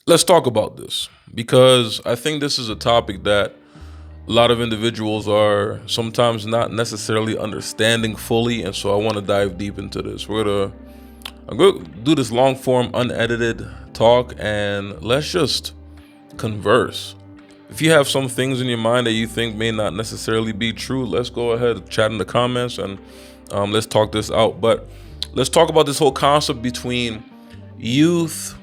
Let's talk about this because I think this is a topic that a lot of individuals are sometimes not necessarily understanding fully, and so I want to dive deep into this. I'm gonna do this long form, unedited talk, and let's just converse. If you have some things in your mind that you think may not necessarily be true, let's go ahead and chat in the comments and let's talk this out. But let's talk about this whole concept between youth,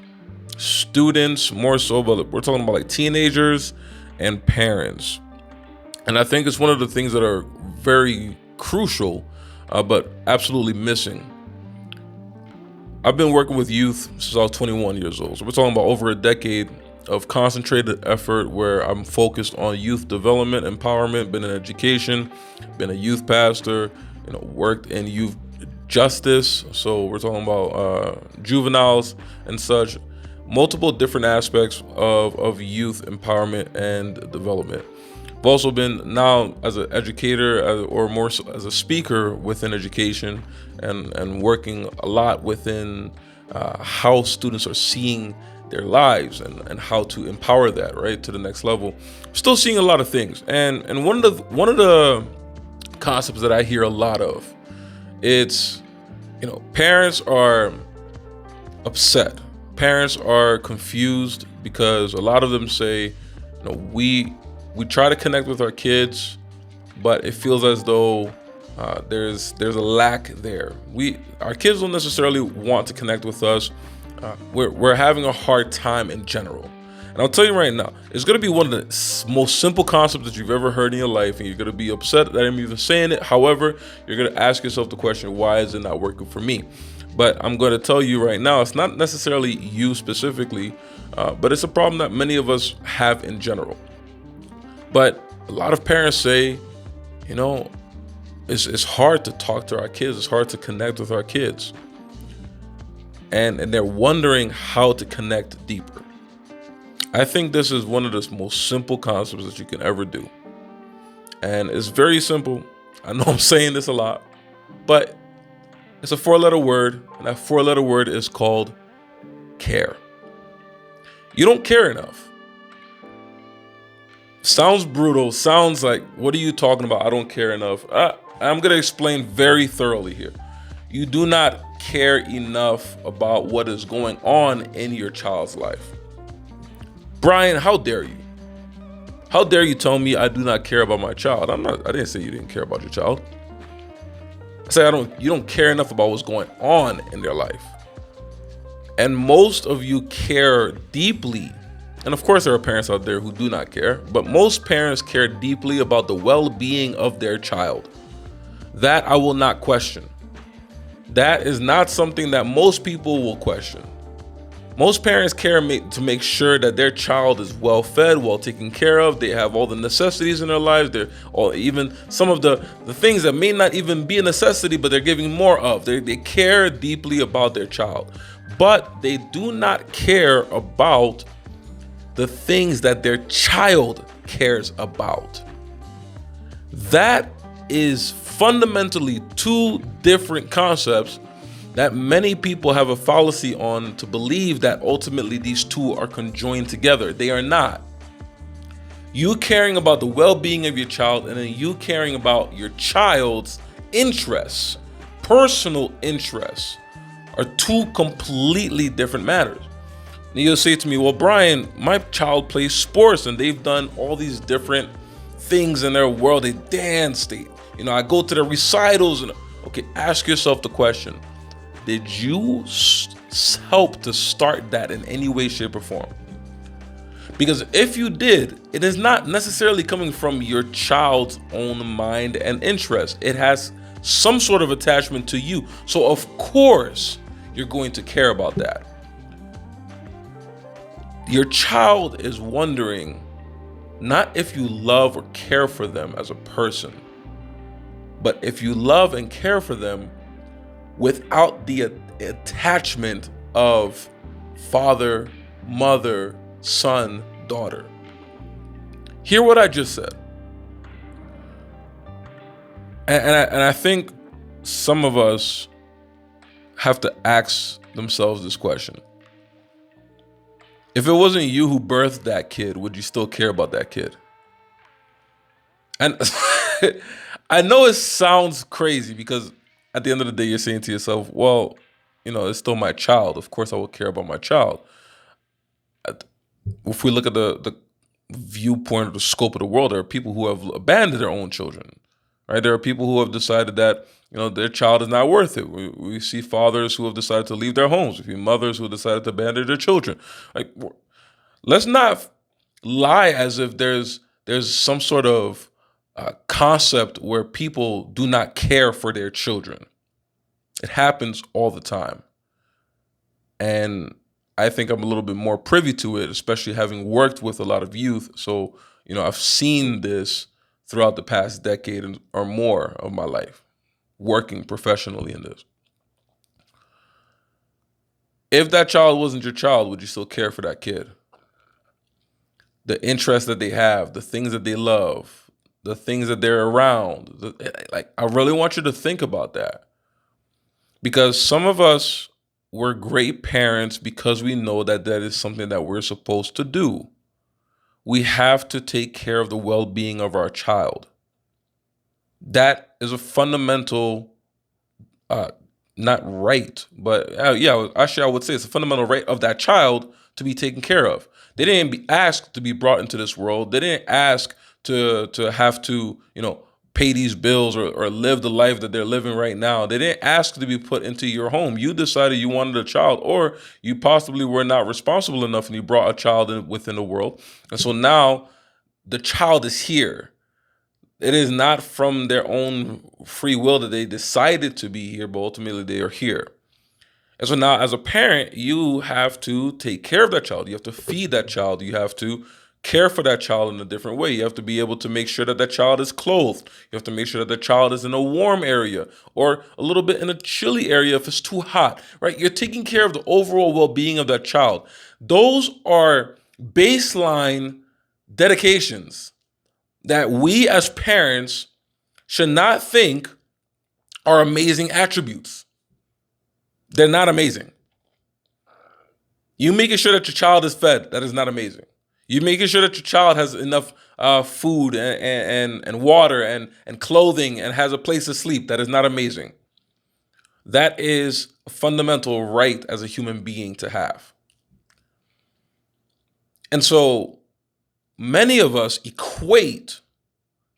students, more so, but we're talking about like teenagers and parents. And I think it's one of the things that are very crucial, but absolutely missing. I've been working with youth since I was 21 years old. So we're talking about over a decade of concentrated effort where I'm focused on youth development, empowerment, been in education, been a youth pastor, worked in youth justice. So we're talking about juveniles and such, multiple different aspects of youth empowerment and development. I've also been now as an educator or more so as a speaker within education and working a lot within how students are seeing their lives and how to empower that right to the next level. Still seeing a lot of things, and one of the concepts that I hear a lot of, it's parents are upset, parents are confused because a lot of them say, we try to connect with our kids, but it feels as though there's a lack there. Our kids don't necessarily want to connect with us. We're having a hard time in general. And I'll tell you right now, it's going to be one of the most simple concepts that you've ever heard in your life, and you're going to be upset that I'm even saying it. However, you're going to ask yourself the question, why is it not working for me? But I'm going to tell you right now, it's not necessarily you specifically, but it's a problem that many of us have in general. But a lot of parents say, it's hard to talk to our kids. It's hard to connect with our kids. And they're wondering how to connect deeper. I think this is one of the most simple concepts that you can ever do. And it's very simple. I know I'm saying this a lot, but it's a 4-letter word, and that 4-letter word is called care. You don't care enough. Sounds brutal. Sounds like, what are you talking about? I don't care enough. I'm going to explain very thoroughly here. You do not care enough about what is going on in your child's life. Bryan, how dare you? How dare you tell me I do not care about my child? I didn't say you didn't care about your child. I said you don't care enough about what's going on in their life. And most of you care deeply. And of course, there are parents out there who do not care, but most parents care deeply about the well-being of their child. That I will not question. That is not something that most people will question. Most parents care to make sure that their child is well fed, well taken care of. They have all the necessities in their lives. Or even some of the things that may not even be a necessity, but they're giving more of. They care deeply about their child, but they do not care about the things that their child cares about. That is fundamentally two different concepts that many people have a fallacy on to believe that ultimately these two are conjoined together. They are not. You caring about the well-being of your child and then you caring about your child's interests, personal interests, are two completely different matters. And you'll say to me, well, Bryan, my child plays sports and they've done all these different things in their world. They dance, I go to the recitals. And okay, ask yourself the question, did you help to start that in any way, shape, or form? Because if you did, it is not necessarily coming from your child's own mind and interest. It has some sort of attachment to you. So of course, you're going to care about that. Your child is wondering not if you love or care for them as a person, but if you love and care for them without the attachment of father, mother, son, daughter. Hear what I just said. And I think some of us have to ask themselves this question. If it wasn't you who birthed that kid, would you still care about that kid? And I know it sounds crazy because at the end of the day, you're saying to yourself, well, it's still my child. Of course, I will care about my child. If we look at the viewpoint or the scope of the world, there are people who have abandoned their own children, right? There are people who have decided that their child is not worth it. We see fathers who have decided to leave their homes. We see mothers who have decided to abandon their children. Like, let's not lie as if there's some sort of concept where people do not care for their children. It happens all the time. And I think I'm a little bit more privy to it, especially having worked with a lot of youth. So, I've seen this throughout the past decade or more of my life, working professionally in this. If that child wasn't your child, would you still care for that kid? The interests that they have, the things that they love, the things that they're around. I really want you to think about that. Because some of us were great parents because we know that that is something that we're supposed to do. We have to take care of the well-being of our child. That is a fundamental, not right, but yeah, actually I would say it's a fundamental right of that child to be taken care of. They didn't be asked to be brought into this world. They didn't ask to have to, pay these bills or live the life that they're living right now. They didn't ask to be put into your home. You decided you wanted a child, or you possibly were not responsible enough and you brought a child within the world. And so now the child is here. It is not from their own free will that they decided to be here, but ultimately they are here. And so now as a parent, you have to take care of that child. You have to feed that child. You have to care for that child in a different way. You have to be able to make sure that that child is clothed. You have to make sure that the child is in a warm area or a little bit in a chilly area if it's too hot, right? You're taking care of the overall well-being of that child. Those are baseline dedications that we as parents should not think are amazing attributes. They're not amazing. You making sure that your child is fed, that is not amazing. You making sure that your child has enough food and water and clothing and has a place to sleep, that is not amazing. That is a fundamental right as a human being to have. And so many of us equate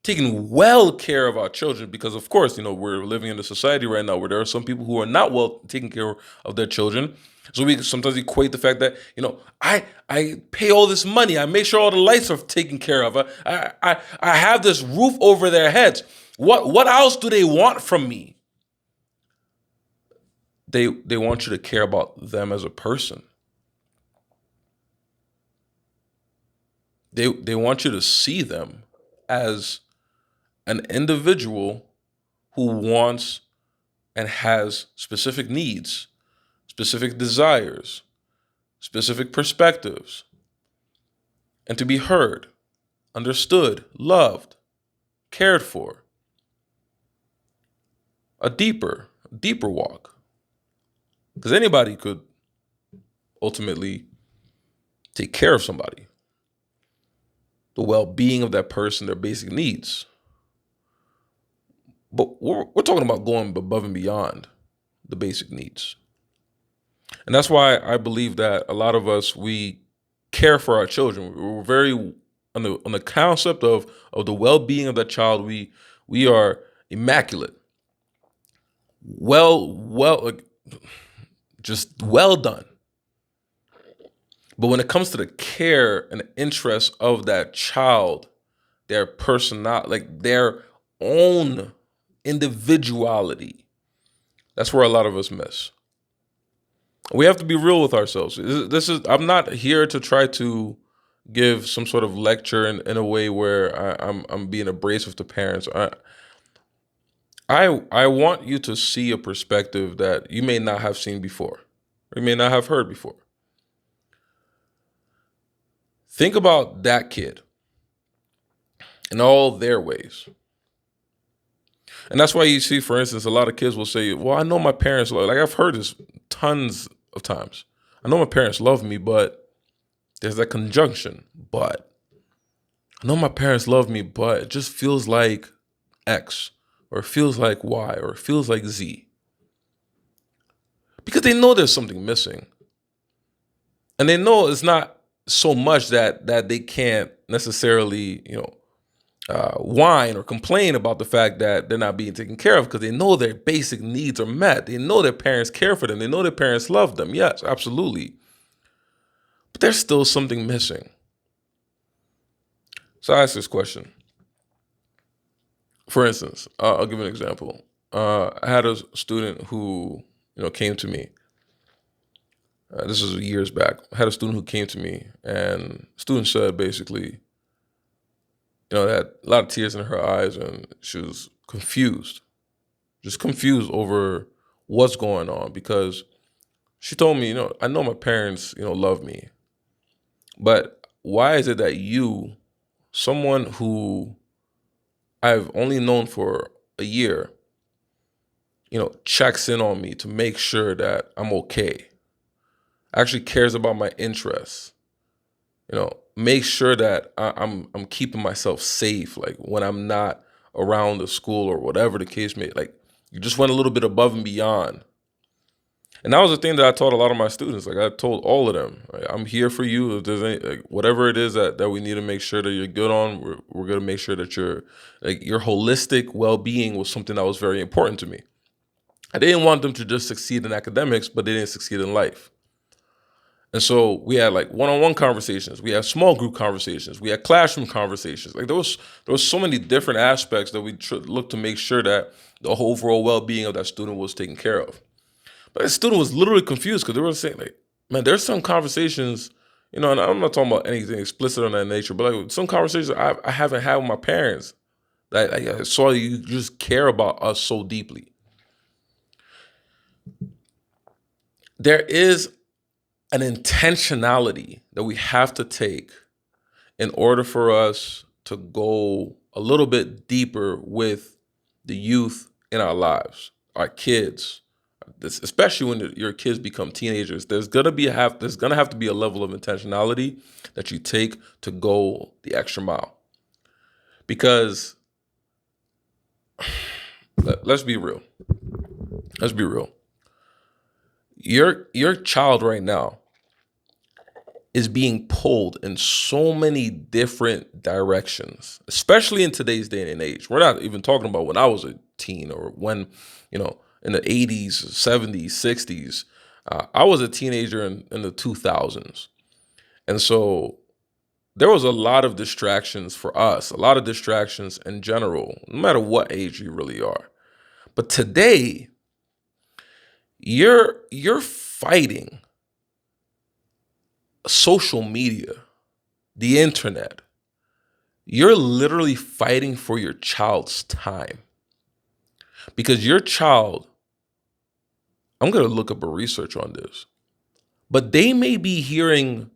taking well care of our children because, of course, we're living in a society right now where there are some people who are not well taking care of their children. So we sometimes equate the fact that, I pay all this money. I make sure all the lights are taken care of. I have this roof over their heads. What else do they want from me? They want you to care about them as a person. They want you to see them as an individual who wants and has specific needs, specific desires, specific perspectives, and to be heard, understood, loved, cared for. A deeper walk. Because anybody could ultimately take care of somebody. The well-being of that person, their basic needs. But we're talking about going above and beyond the basic needs. And that's why I believe that a lot of us, we care for our children. We're very on the concept of the well-being of that child. We are immaculate. Just well done. But when it comes to the care and the interest of that child, their personality, like their own individuality, that's where a lot of us miss. We have to be real with ourselves. I'm not here to try to give some sort of lecture in a way where I'm being abrasive to parents. I want you to see a perspective that you may not have seen before, or you may not have heard before. Think about that kid in all their ways. And that's why you see, for instance, a lot of kids will say, well, I know my parents, like I've heard this tons of times. I know my parents love me, but There's that conjunction, but. I know my parents love me, but it just feels like X, or it feels like Y, or it feels like Z. Because they know there's something missing. And they know it's not so much that they can't necessarily, whine or complain about the fact that they're not being taken care of, because they know their basic needs are met. They know their parents care for them. They know their parents love them. Yes, absolutely. But there's still something missing. So I ask this question. For instance, I'll give an example. I had a student who, came to me. This was years back. I had a student who came to me, and the student said basically, had a lot of tears in her eyes, and she was confused, just confused over what's going on, because she told me, I know my parents, love me, but why is it that you, someone who I've only known for a year, checks in on me to make sure that I'm okay, actually cares about my interests, make sure that I'm keeping myself safe, like when I'm not around the school or whatever the case may, like you just went a little bit above and beyond. And that was the thing that I taught a lot of my students. Like I told all of them, like, I'm here for you. If there's any, like, whatever it is that we need to make sure that you're good on, we're going to make sure that your holistic well-being was something that was very important to me. I didn't want them to just succeed in academics, but they didn't succeed in life. And so we had like one-on-one conversations, we had small group conversations, we had classroom conversations. Like there was so many different aspects that we looked to make sure that the whole overall well-being of that student was taken care of. But the student was literally confused, because they were saying, like, man, there's some conversations, and I'm not talking about anything explicit on that nature, but like some conversations I haven't had with my parents that I saw you just care about us so deeply. There is an intentionality that we have to take in order for us to go a little bit deeper with the youth in our lives, our kids, especially when your kids become teenagers. There's gonna have to be a level of intentionality that you take to go the extra mile. Because let's be real. Let's be real. Your child right now is being pulled in so many different directions, especially in today's day and age. We're not even talking about when I was a teen, or when, in the 80s, 70s, 60s. I was a teenager in the 2000s. And so there was a lot of distractions for us, a lot of distractions in general, no matter what age you really are. But today, you're fighting social media, the internet. You're literally fighting for your child's time. Because your child, I'm going to look up a research on this, but they may be hearing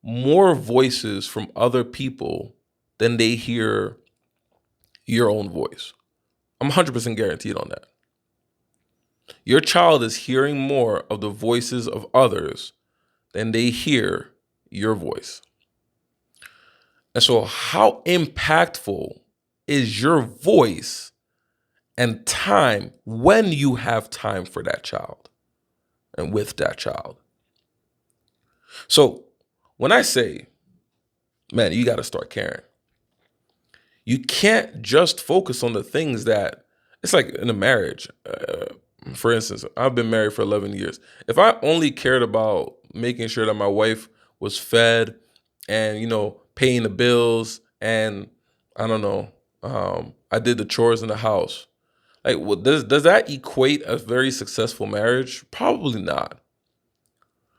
more voices from other people than they hear your own voice. I'm 100% guaranteed on that. Your child is hearing more of the voices of others than they hear your voice. And so how impactful is your voice and time when you have time for that child and with that child? So when I say, man, you got to start caring, you can't just focus on the things that, it's like in a marriage. For instance, I've been married for 11 years. If I only cared about making sure that my wife was fed and, paying the bills, and I don't know, I did the chores in the house, like, does that equate a very successful marriage? Probably not.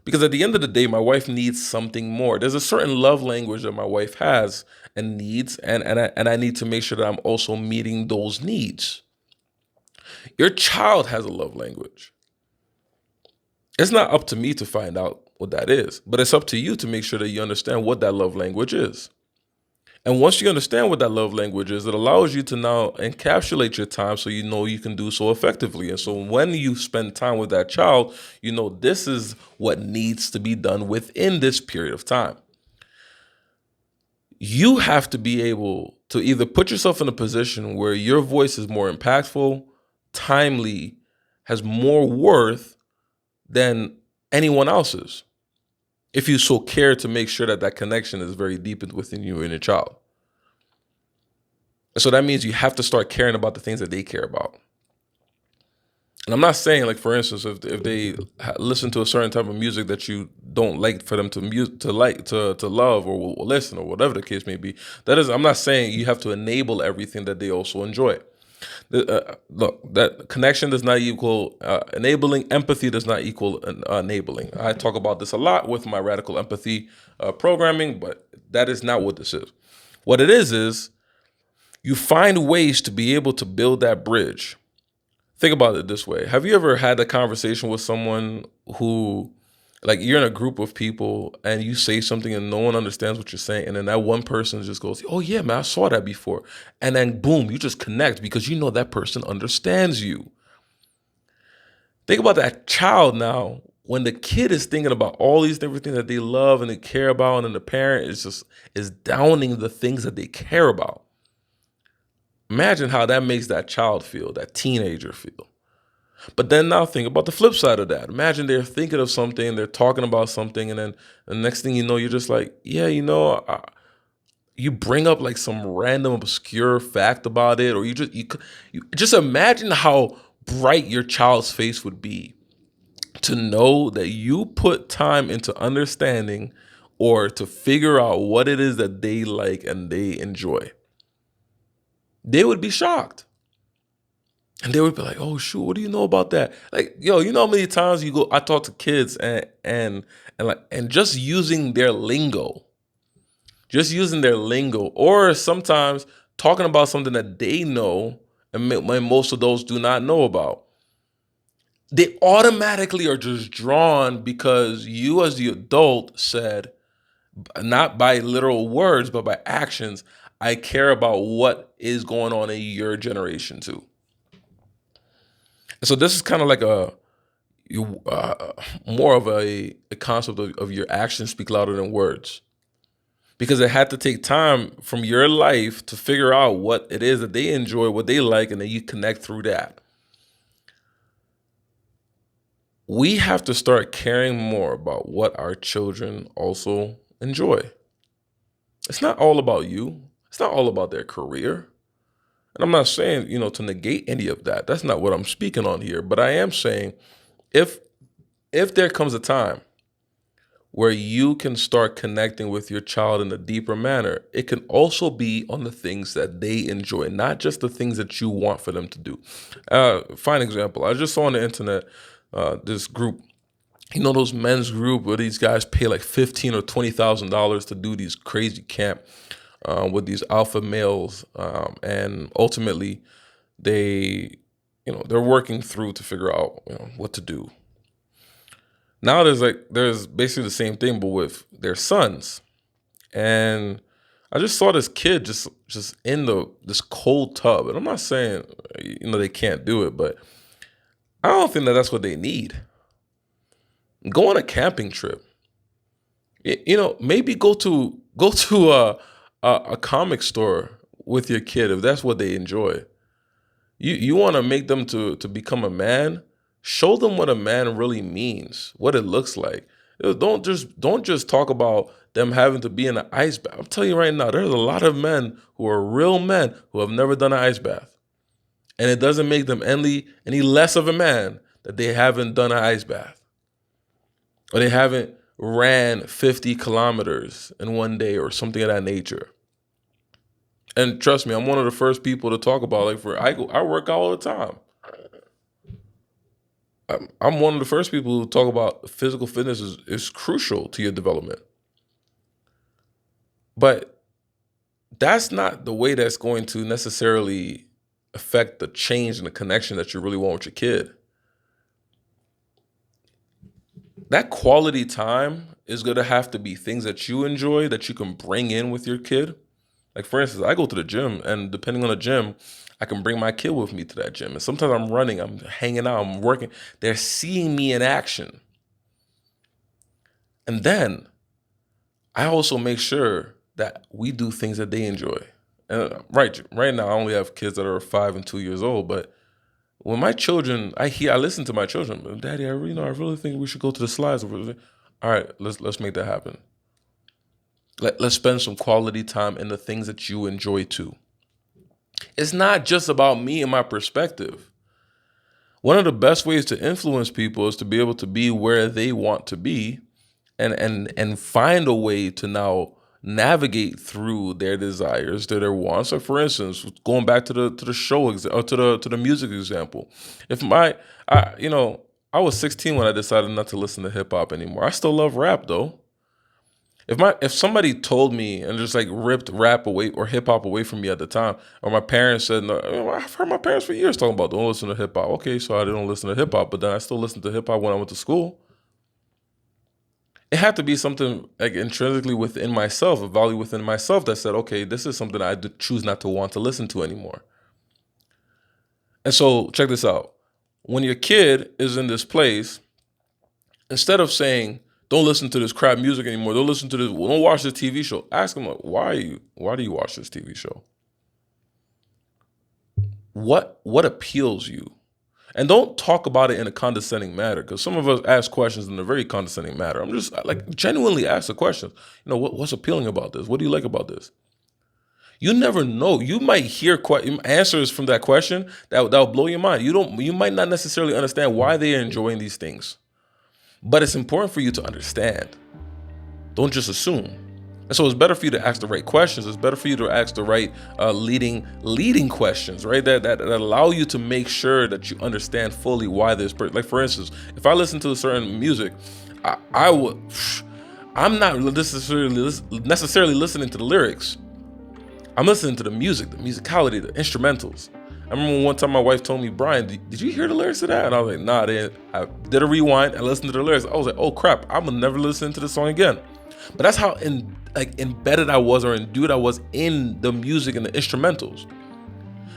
Because at the end of the day, my wife needs something more. There's a certain love language that my wife has and needs, and I need to make sure that I'm also meeting those needs. Your child has a love language. It's not up to me to find out what that is, but it's up to you to make sure that you understand what that love language is. And once you understand what that love language is, it allows you to now encapsulate your time so you know you can do so effectively. And so when you spend time with that child, this is what needs to be done within this period of time. You have to be able to either put yourself in a position where your voice is more impactful, timely, has more worth than anyone else's, if you so care to make sure that that connection is very deep within you and your child. And so that means you have to start caring about the things that they care about. And I'm not saying, like, for instance, if they listen to a certain type of music that you don't like for them to love or will listen, or whatever the case may be. I'm not saying you have to enable everything that they also enjoy. Look, that connection does not equal enabling. Empathy does not equal enabling. I talk about this a lot with my radical empathy programming, but that is not what this is. What it is you find ways to be able to build that bridge. Think about it this way. Have you ever had a conversation with someone who, like, you're in a group of people and you say something and no one understands what you're saying, and then that one person just goes, "Oh yeah, man, I saw that before." And then boom, you just connect because you know that person understands you. Think about that child now. When the kid is thinking about all these different things that they love and they care about, and then the parent is downing the things that they care about. Imagine how that makes that child feel, that teenager feel. But then now think about the flip side of that. Imagine they're thinking of something, they're talking about something, and then the next thing you know, you're just like, yeah, you bring up like some random obscure fact about it, or you just imagine how bright your child's face would be to know that you put time into understanding or to figure out what it is that they like and they enjoy. They would be shocked. And they would be like, "Oh shoot, what do you know about that?" Like, yo, you know how many times I talk to kids and just using their lingo. Just using their lingo, or sometimes talking about something that they know and most of those do not know about. They automatically are just drawn because you as the adult said, not by literal words, but by actions, "I care about what is going on in your generation too." So this is kind of like more of a concept of your actions speak louder than words, because it had to take time from your life to figure out what it is that they enjoy, what they like, and then you connect through that. We have to start caring more about what our children also enjoy. It's not all about you. It's not all about their career. And I'm not saying, to negate any of that. That's not what I'm speaking on here. But I am saying, if there comes a time where you can start connecting with your child in a deeper manner, it can also be on the things that they enjoy, not just the things that you want for them to do. Fine example. I just saw on the internet this group, those men's group where these guys pay like $15,000 or $20,000 to do these crazy camp with these alpha males, and ultimately they're working through to figure out what to do. Now there's basically the same thing, but with their sons. And I just saw this kid just in this cold tub. And I'm not saying they can't do it, but I don't think that that's what they need. Go on a camping trip. Maybe go to a comic store with your kid if that's what they enjoy. You want to make them to become a man. Show them what a man really means, what it looks like. Don't just talk about them having to be in an ice bath. I'm telling you right now, there's a lot of men who are real men who have never done an ice bath. And it doesn't make them any less of a man that they haven't done an ice bath. Or they haven't ran 50 kilometers in one day or something of that nature. And trust me, I'm one of the first people to talk about, I work out all the time. I'm one of the first people who talk about physical fitness is crucial to your development. But that's not the way that's going to necessarily affect the change and the connection that you really want with your kid. That quality time is going to have to be things that you enjoy, that you can bring in with your kid. Like, for instance, I go to the gym, and depending on the gym, I can bring my kid with me to that gym. And sometimes I'm running, I'm hanging out, I'm working. They're seeing me in action. And then I also make sure that we do things that they enjoy. And right now, I only have kids that are 5 and 2 years old. But when my children, I listen to my children. Daddy, I really think we should go to the slides. All right, let's make that happen. Let's spend some quality time in the things that you enjoy too. It's not just about me and my perspective. One of the best ways to influence people is to be able to be where they want to be, and find a way to now navigate through their desires, their wants. So, for instance, going back to the show or to the music example, if I was 16 when I decided not to listen to hip hop anymore. I still love rap though. If somebody told me and just like ripped rap away or hip hop away from me at the time, or my parents said, no, I've heard my parents for years talking about don't listen to hip hop. Okay, so I didn't listen to hip hop, but then I still listened to hip hop when I went to school. It had to be something like intrinsically within myself, a value within myself that said, okay, this is something I choose not to want to listen to anymore. And so check this out. When your kid is in this place, instead of saying, don't listen to this crap music anymore, don't watch this TV show, ask them, like, why do you watch this TV show? What appeals you? And don't talk about it in a condescending manner, because some of us ask questions in a very condescending manner. I'm just like genuinely ask the questions. What's appealing about this? What do you like about this? You never know. You might hear answers from that question that'll blow your mind. You might not necessarily understand why they are enjoying these things, but it's important for you to understand. Don't just assume. And so it's better for you to ask the right questions. It's better for you to ask the right leading questions, right? That allow you to make sure that you understand fully why this person. Like for instance, if I listen to a certain music, I'm not necessarily listening to the lyrics. I'm listening to the music, the musicality, the instrumentals. I remember one time my wife told me, Brian, did you hear the lyrics to that? And I was like, nah, I didn't. I did a rewind and listened to the lyrics. I was like, oh crap, I'm gonna never listen to this song again. But that's how embedded I was or endued I was in the music and the instrumentals.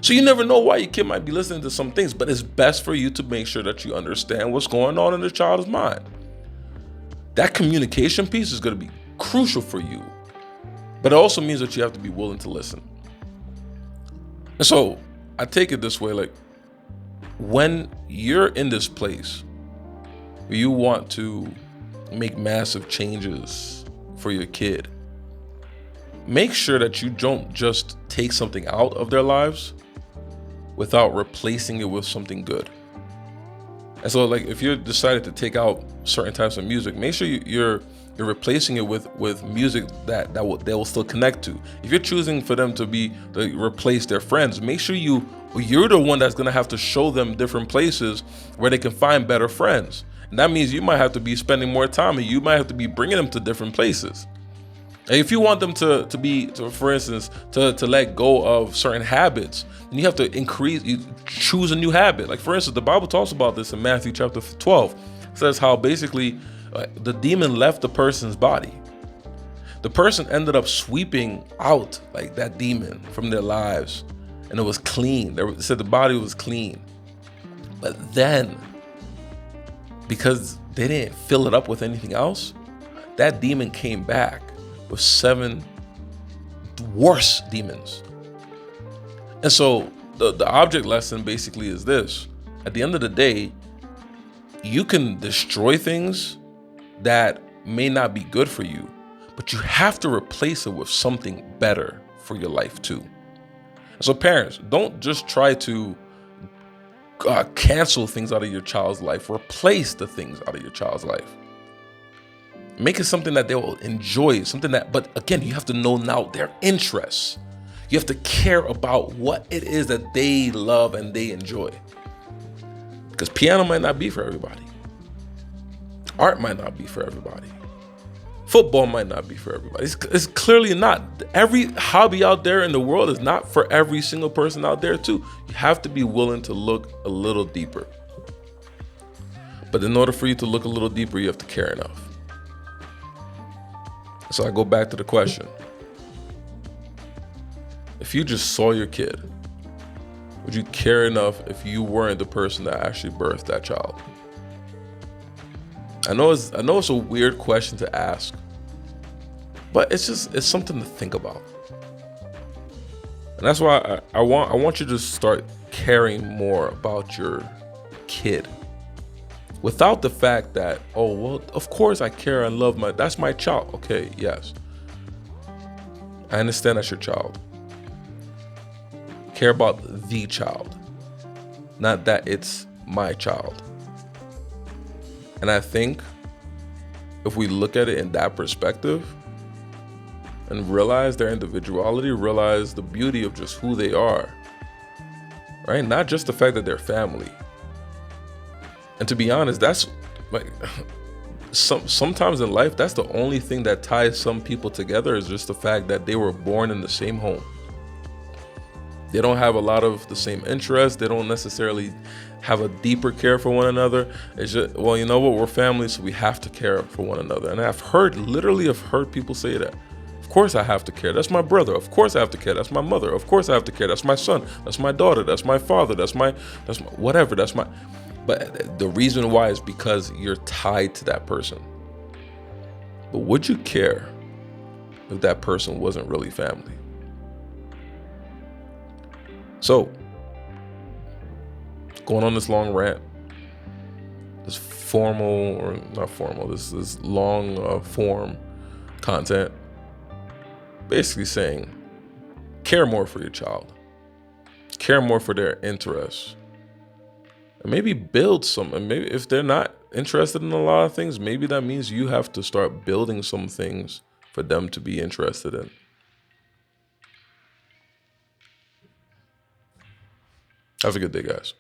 So you never know why your kid might be listening to some things, but it's best for you to make sure that you understand what's going on in the child's mind. That communication piece is gonna be crucial for you. But it also means that you have to be willing to listen. And so I take it this way, like when you're in this place where you want to make massive changes for your kid, make sure that you don't just take something out of their lives without replacing it with something good. And so like if you decided to take out certain types of music, make sure you're replacing it with music that they will still connect to. If you're choosing for them to replace their friends, make sure you're the one that's gonna have to show them different places where they can find better friends. And that means you might have to be spending more time, and you might have to be bringing them to different places. And if you want them for instance, to let go of certain habits, then you have to choose a new habit. Like for instance, the Bible talks about this in Matthew chapter 12. It says how basically the demon left the person's body. The person ended up sweeping out like that demon from their lives, and it was clean. It said the body was clean. But then, because they didn't fill it up with anything else, that demon came back with 7 worse demons. And so the object lesson basically is this. At the end of the day, you can destroy things that may not be good for you, but you have to replace it with something better for your life too. So parents, don't just try to cancel things out of your child's life. Replace the things out of your child's life. Make it something that they will enjoy, but again, you have to know now their interests. You have to care about what it is that they love and they enjoy. Because piano might not be for everybody. Art might not be for everybody. Football might not be for everybody. It's clearly not. Every hobby out there in the world is not for every single person out there too. You have to be willing to look a little deeper. But in order for you to look a little deeper, you have to care enough. So I go back to the question. If you just saw your kid, would you care enough if you weren't the person that actually birthed that child? I know it's a weird question to ask, But it's something to think about. And that's why I want you to start caring more about your kid. Without the fact that, oh, well, of course I care and love that's my child. Okay, yes. I understand that's your child. Care about the child, not that it's my child. And I think if we look at it in that perspective and realize their individuality, realize the beauty of just who they are, right? Not just the fact that they're family. And to be honest, that's like sometimes in life, that's the only thing that ties some people together, is just the fact that they were born in the same home. They don't have a lot of the same interests. They don't necessarily have a deeper care for one another. It's just, well, you know what? We're family, so we have to care for one another. And I've heard people say that. Of course I have to care. That's my brother. Of course I have to care. That's my mother. Of course I have to care. That's my son. That's my daughter. That's my father. That's my whatever. But the reason why is because you're tied to that person. But would you care if that person wasn't really family? So, going on this long rant, this formal, or not formal, this long form content, basically saying, care more for your child, care more for their interests, and maybe build some. And maybe if they're not interested in a lot of things, maybe that means you have to start building some things for them to be interested in. Have a good day, guys.